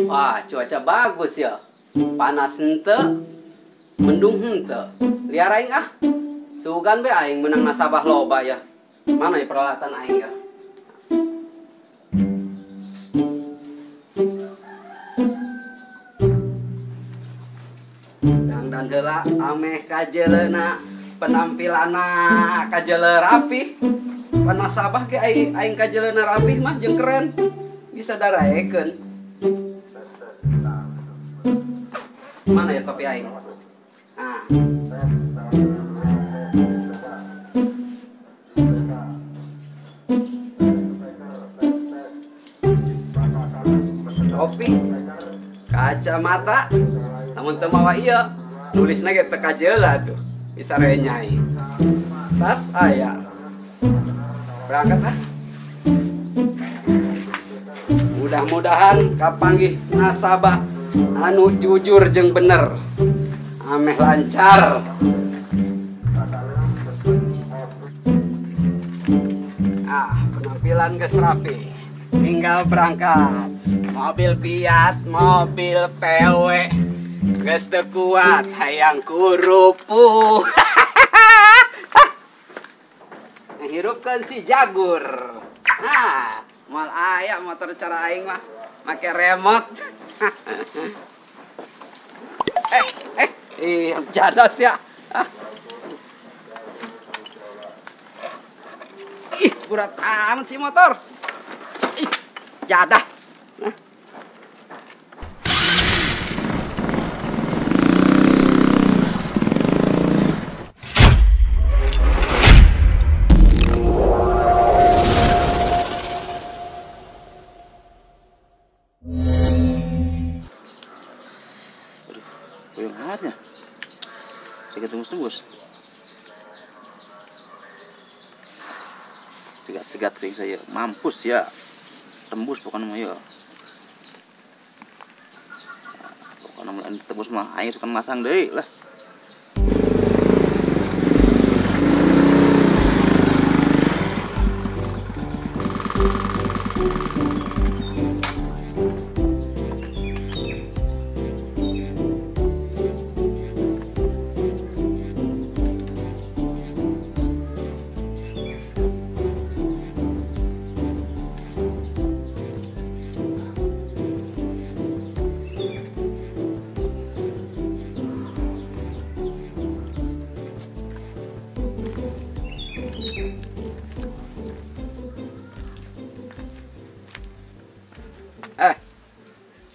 Wah, cuaca bagus ya. Panas hente, mendung hente. Liar aing ah. Sugan be aing menang nasabah loba ya. Mana ya peralatan aing ya? Dan heula ameh kajeleuna penampilanna kajele rapi. Panasabah ge aing kajeleuna rapi mah jeung keren. Bisa daraekeun. Mana ya topi aing? Ah. Topi, kacamata, namun teu mawa ieu. Nulisna ge teu kajeula tuh. Bisa renyai. Tas aya. Berangkat ah. Mudah-mudahan kapanggih nasabah anu jujur jeung bener. Ameh lancar. Ah, penampilan geus rapi. Tinggal berangkat. Mobil Fiat, mobil PW. Geus teu kuat hayang kurupu. Ngahirupkeun si Jagur. Ah, moal aya motor cara aing mah make remote. Jadas ya. Ih, berat amat sih motor. Ih, jadah. Yang hangatnya tiga tembus tiga tring saya mampus ya tembus pokoknya mah ya pokoknya mulai tembus mah aing suka masang deui lah.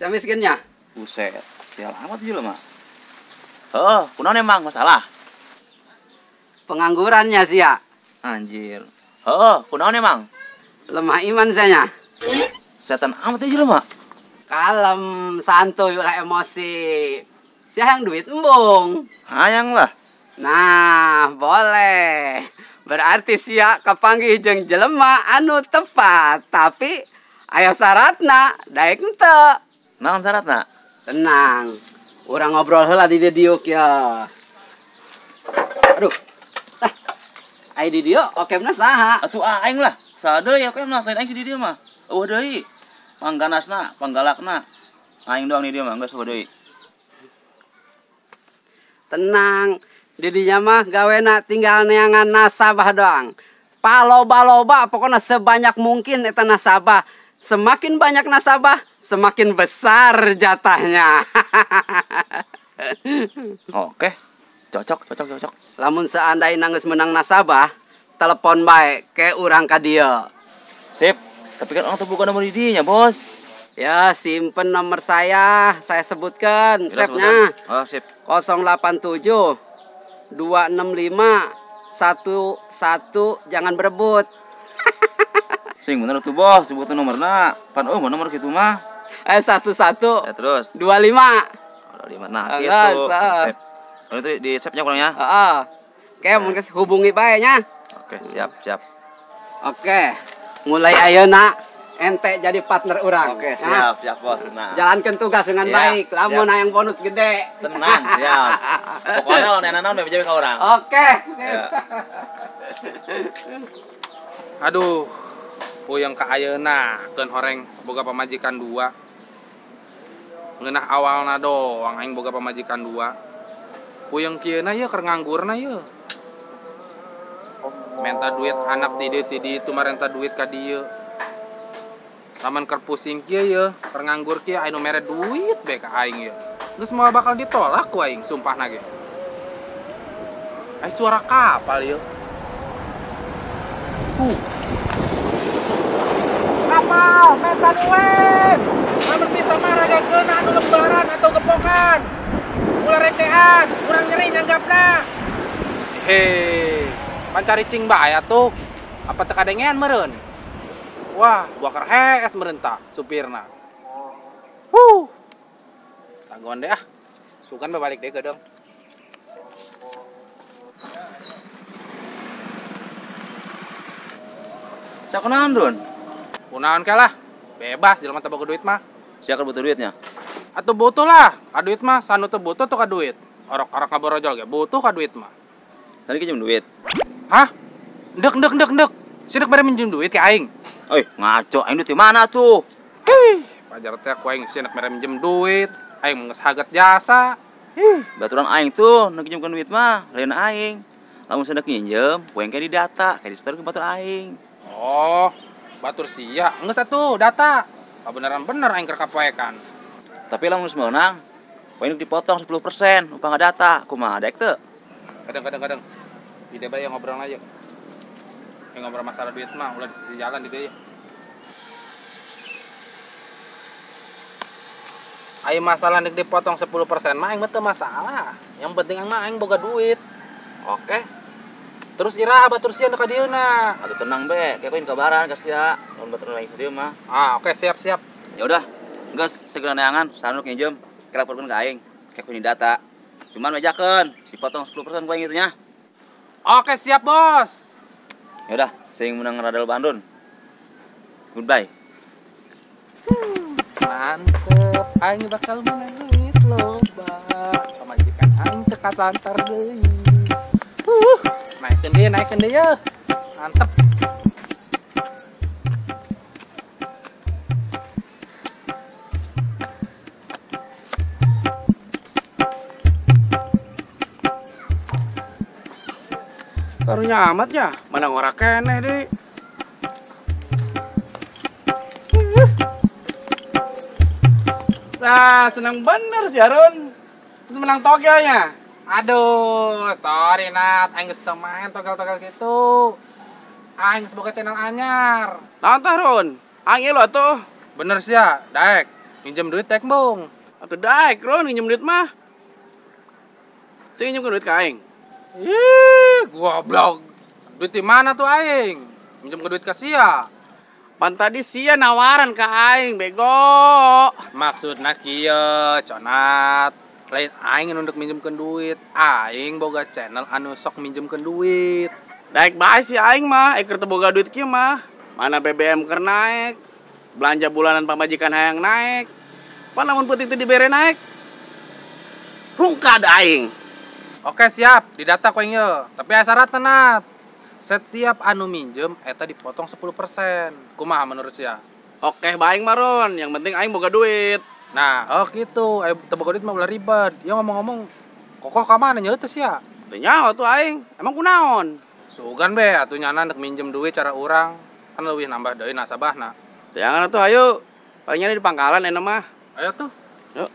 Saya miskinnya. Buset, sial amat juga mah. Oh, kunaon emang masalah? Penganggurannya sih ya. Anjir. Oh, kunaon emang? Lemah iman saya. Setan amat aja mah. Kalem, santuy ulah emosi. Siang duit embung. Hayang lah. Nah, boleh. Berarti sia kapanggih jeung jelema anu tepat, tapi aya syaratna, daek henteu. Naon syaratna? Tenang. Urang ngobrol heula di dieu ya. Aduh. Tah. Ai di dieu okemna saha? Atuh aing lah. Saha deui okemna selain aing di dieu mah. Eueuh deui. Pangganasna, panggalakna. Aing doang di dieu mah geus eueuh deui. Tenang. Di dinya mah gawena tinggal neangan nasabah doang. Paloba-loba pokoknya sebanyak mungkin eta nasabah. Semakin banyak nasabah, semakin besar jatahnya. Oke. Cocok. Lamun seandainya geus menang nasabah, telepon bae ke urang ka dieu. Sip. Tapi kan orang tuh bukan nomor didinya, Bos. Ya, simpen nomor saya sebutkan. Save-nya. Oh, sip. 087 265 11 jangan berebut. Sing bener tuh bos, sebutin nomorna. Pan nomor gitu mah. 11 Ya terus 25. 25. Nah, gitu. Save. Oh, itu di save-nya kurangnya. Heeh. Oke, mungkin hubungi bae nya. Oke, siap. Oke. Mulai ayeuna ente jadi partner urang. Oke, siap bos. Nah. Jalankan tugas dengan baik. Lamun yang bonus gede. Tenang, siap. Pokoknya naon udah jabe ka urang. Oke. Ya. Aduh, puyeng ka ayeuna keun horeng boga pamajikan dua. Ngeunah awalna doang aing boga pamajikan dua. Puyeng kieu na ye keur nganggurna ye. Menta duit anak ti dieu marenta duit ka dieu. Lamun keur pusing kieu ye, keur nganggur kieu anu mere duit bae ka aing ye. Geus moal bakal ditolak ku aing sumpahna ge. Ai suara kapal ye. Kapal, menta duit. Lamun bisa maragakeun anu lembaran atau gepokan. Ulah recehan, urang nyeri nyanggapna. Hehe, pancari cing bae atuh. Apa teu kadengean meureun? Wah, gua keur hees meureun tah supirna. Tanggon deh ah. Sugan balik deh gedeng. Cak kunaon, Dun? Kunaon ke lah? Bebas, jelema teu boga duit mah. Sia keur butuh duitnya. Atuh butuh lah, ka duit mah sanu teu butuh tuh ka duit. Orok-orok ngaborojol ge butuh ka duit mah. Tadi pinjam duit. Hah? Ndek. Sinek bare minjem duit ke aing. Oi, ngaco, aing duit di mana tuh? Pajar teh ku aing sinek mere minjem duit. Aing geus haget jasa. Baturan aing tuh, nu pinjamkeun duit mah, lain aing. Lamun sedek nginjem, poeng ke di data, ke di store ke batur aing. Oh, batur sia. Geus atuh data. Beneran aing keur kapoekan. Tapi lamun geus meunang, poeng dipotong 10% upah ngadata. Kumaha dek teu? Kadang. Ide bae ngobrol aja. Yang ngobrol masalah duit mah ulah di sisi jalan di dieu. Ayo masalah nek dipotong 10% mah aing mah teu masalah. Yang penting aing boga duit. Oke. Terus ira batur sia nu ka dieuna. Atuh tenang be, kayak koin kabaran ka sia. Lamun baturan aing dieu mah. Oke, siap. Ya udah, geus segera neangan, sanuk nginjem, kelaporkeun ka aing. Kayak koin data. Cuman mejakeun, dipotong 10% ku aing itu nya. Oke, siap, Bos. Ya udah, sing menang radal Bandung. Goodbye. Mantep, aing bakal menang duit loba. Pamajikan aing teu kasantar deui. Naikeun deui ya. Mantep. Karunya amat ya, mana ngora keneh deh. Nah, senang bener sih Arun. Terus menang togelnya. Aduh, sorry Nat, aing geus teu main togel-togel gitu. Aing semoga channel anyar. Naon tah Run? Aing lo atuh. Bener sih ya, daek. Minjem duit tek bung. Atuh daek Run, minjem duit mah. Saya minjem duit ka aing. Ih, goblok. Duit di mana tuh aing? Minjem ke duit ka sia. Pan tadi sia nawaran ka aing, bego. Maksudna kieu, Conat. Lain aing untuk minjemkeun duit. Aing boga channel anu sok minjemkeun duit. Daek bae si aing mah, keur teu boga duit kieu mah. Mana BBM keur naik. Belanja bulanan pamajikan hayang naik. Pan lamun peuting teu dibere naik. Rungkad aing. Oke siap, didata ku aing ye. Tapi aya syaratna Nat. Setiap anu minjem eta dipotong 10%. Kumaha menurut sia? Oke, baing Maron, yang penting aing boga duit. Nah, oh gitu. Aing teu boga duit mah ulah ribet. Ya ngomong-ngomong, kokoh ka mana nyeureut teh sia? Teu nyaho tuh aing. Emang kunaon? Sugan be atuh nyana nek minjem duit cara urang, kan leuwih nambah deui nasabahna. Teu jangan atuh ayo. Palingnya di pangkalan enak mah. Ayo tuh. Yuk.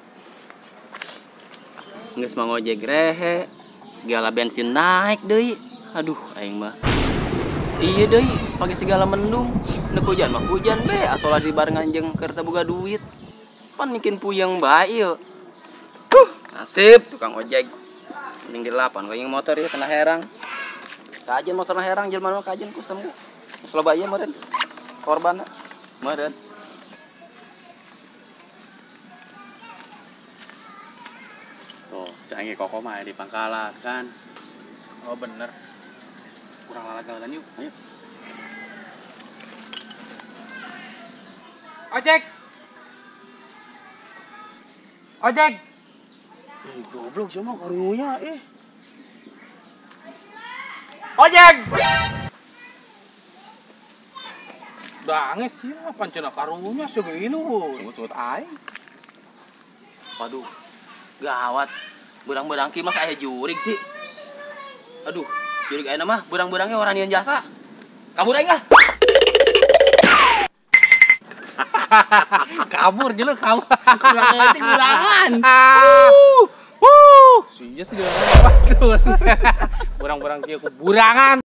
Geus mah ngojek rehe. Segala bensin naik deui. Aduh, aing mah. Iya deui, pake segala mendung. Nek hujan mah hujan be, asola dibarengan jeung keur teu boga duit. Pan mungkin puyeng bae ieu. Nasib tukang ojek. Mending dilapan ka motor ieu kena herang. Kajen motorna herang jelema mah kajen ku semu. Geus loba ieu meureun. Korbanna meureun. Tuh, canggih koko mah di pangkalan kan. Oh bener. Kurang lalagan yuk, ayo. Ojek. Ojek. Goblok siapa karunya Ojek. Danges ya, pancena karunya sih ilu. Sungut-sungut aing. Waduh, gawat. Berang-berang ki mas aya jurig sih. Aduh, jurig ayeuna mah berang-berangnya orang yang jasa. Kabur aing lah. Kabur gitu kabur. Kurang etik kurangan. Sih sih. Waduh. Burang-burang kieu kuburangan.